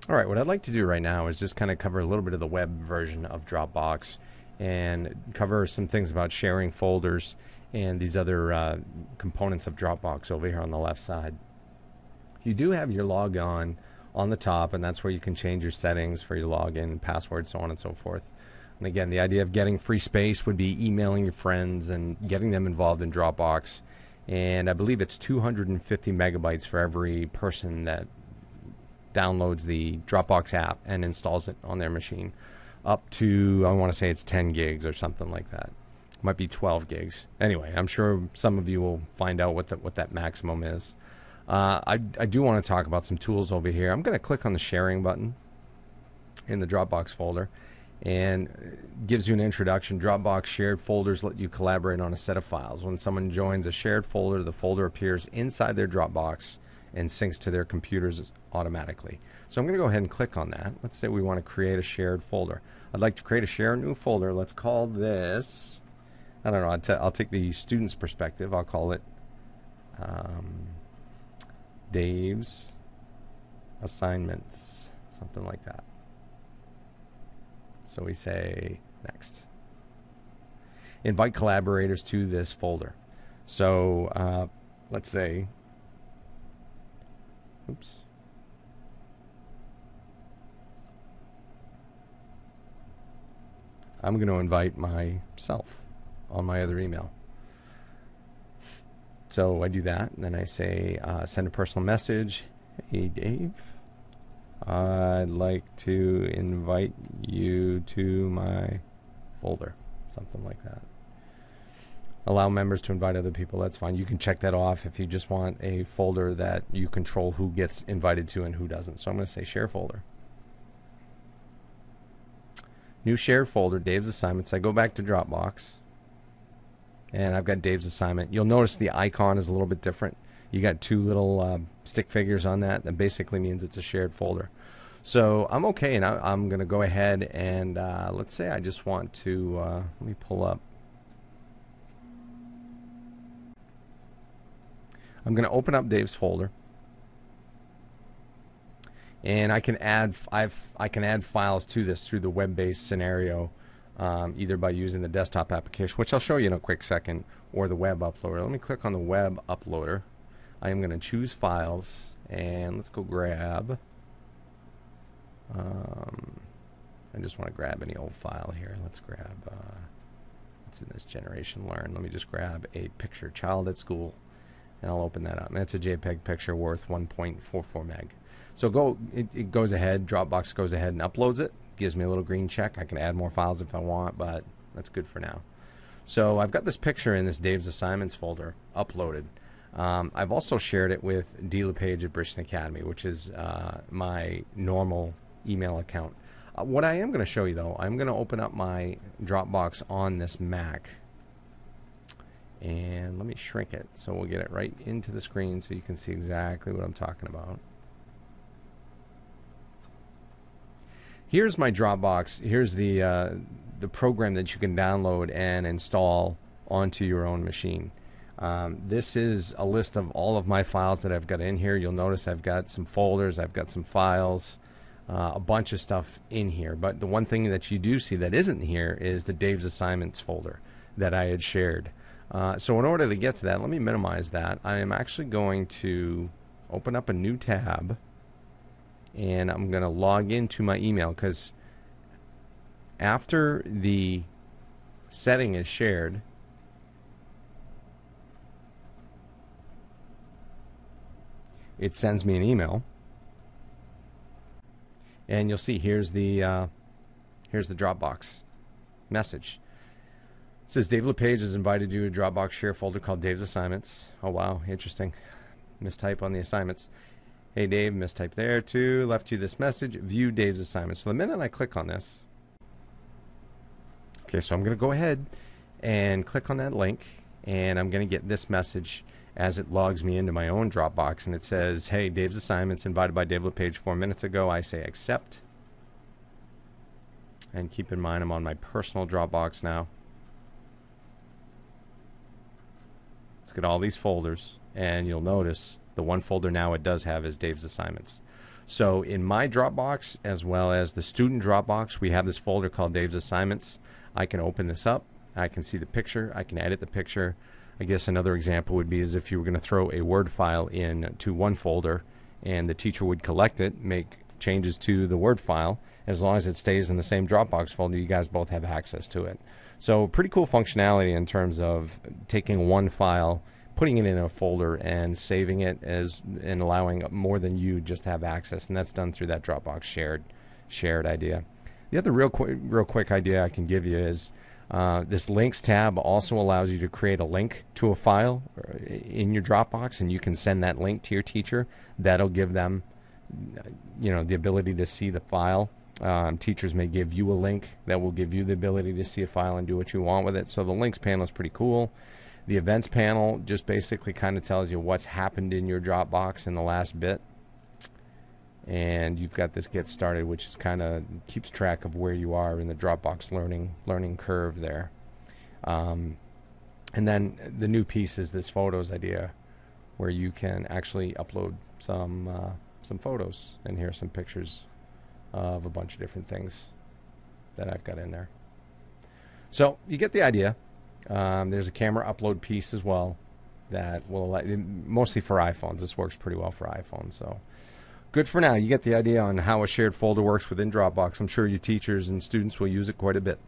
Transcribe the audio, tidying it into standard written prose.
All right, what I'd like to do right now is just kind of cover a little bit of the web version of Dropbox and cover some things about sharing folders and these other components of Dropbox over here on the left side. You do have your logon on the top, and that's where you can change your settings for your login, password, so on and so forth. And again, the idea of getting free space would be emailing your friends and getting them involved in Dropbox. And I believe it's 250 megabytes for every person that downloads the Dropbox app and installs it on their machine, up to, I want to say it's 10 gigs or something like that. Might be 12 gigs. Anyway, I'm sure some of you will find out what that maximum is. I do want to talk about some tools over here. I'm going to click on the sharing button in the Dropbox folder, and it gives you an introduction. Dropbox shared folders let you collaborate on a set of files. When someone joins a shared folder, the folder appears inside their Dropbox and syncs to their computers automatically. So I'm going to go ahead and click on that. Let's say we want to create a shared folder. I'd like to create a share new folder. Let's call this, I don't know, I'll take the student's perspective. I'll call it Dave's Assignments, something like that. So we say next. Invite collaborators to this folder. So let's say, oops. I'm going to invite myself on my other email. So I do that, and then I say, send a personal message. Hey, Dave, I'd like to invite you to my folder, something like that. Allow members to invite other people, that's fine. You can check that off if you just want a folder that you control who gets invited to and who doesn't. So I'm going to say share folder. New shared folder, Dave's Assignments. I go back to Dropbox, and I've got Dave's Assignment. You'll notice the icon is a little bit different. You got two little stick figures on that. That basically means it's a shared folder. So I'm okay, and I'm going to go ahead and let's say I just want to, let me pull up. I'm going to open up Dave's folder, and I can add files to this through the web-based scenario, either by using the desktop application, which I'll show you in a quick second, or the web uploader. Let me click on the web uploader. I am going to choose files, and let's go grab. I just want to grab any old file here. Let's grab what's in this Generation Learn. Let me just grab a picture, child at school, and I'll open that up. And it's a JPEG picture worth 1.44 meg. So it goes ahead, Dropbox goes ahead and uploads it, gives me a little green check. I can add more files if I want, but that's good for now. So I've got this picture in this Dave's Assignments folder uploaded. I've also shared it with Dave Lepage at Bridgton Academy, which is my normal email account. What I am going to show you, though, I'm going to open up my Dropbox on this Mac. And let me shrink it so we'll get it right into the screen so you can see exactly what I'm talking about. Here's my Dropbox. Here's the program that you can download and install onto your own machine. This is a list of all of my files that I've got in here. You'll notice I've got some folders, I've got some files, a bunch of stuff in here. But the one thing that you do see that isn't here is the Dave's Assignments folder that I had shared. So in order to get to that, let me minimize that. I am actually going to open up a new tab, and I'm going to log into my email, because after the setting is shared, it sends me an email, and you'll see here's the Dropbox message. It says Dave Lepage has invited you to a Dropbox share folder called Dave's Assignments. Oh wow, interesting. Mistype on the assignments. Hey Dave, mistype there too. Left you this message. View Dave's Assignments. So the minute I click on this, okay, so I'm going to go ahead and click on that link, and I'm going to get this message as it logs me into my own Dropbox, and it says, hey, Dave's Assignments invited by Dave Lepage 4 minutes ago. I say accept, and keep in mind I'm on my personal Dropbox now. Let's get all these folders, and you'll notice the one folder now it does have is Dave's Assignments. So in my Dropbox, as well as the student Dropbox, we have this folder called Dave's Assignments. I can open this up. I can see the picture. I can edit the picture. I guess another example would be is if you were going to throw a Word file into one folder and the teacher would collect it, make changes to the Word file. As long as it stays in the same Dropbox folder, you guys both have access to it. So pretty cool functionality in terms of taking one file, putting it in a folder, and saving it and allowing more than you just have access. And that's done through that Dropbox shared idea. The other real quick idea I can give you is this links tab also allows you to create a link to a file in your Dropbox, and you can send that link to your teacher. That'll give them, the ability to see the file. Teachers may give you a link that will give you the ability to see a file and do what you want with it. So the links panel is pretty cool. The events panel just basically kind of tells you what's happened in your Dropbox in the last bit. And you've got this get started, which is kind of keeps track of where you are in the Dropbox learning curve there. And then the new piece is this photos idea, where you can actually upload some photos, and here are some pictures of a bunch of different things that I've got in there. So you get the idea. There's a camera upload piece as well that will allow, mostly for iPhones. This works pretty well for iPhones. So good for now. You get the idea on how a shared folder works within Dropbox. I'm sure your teachers and students will use it quite a bit.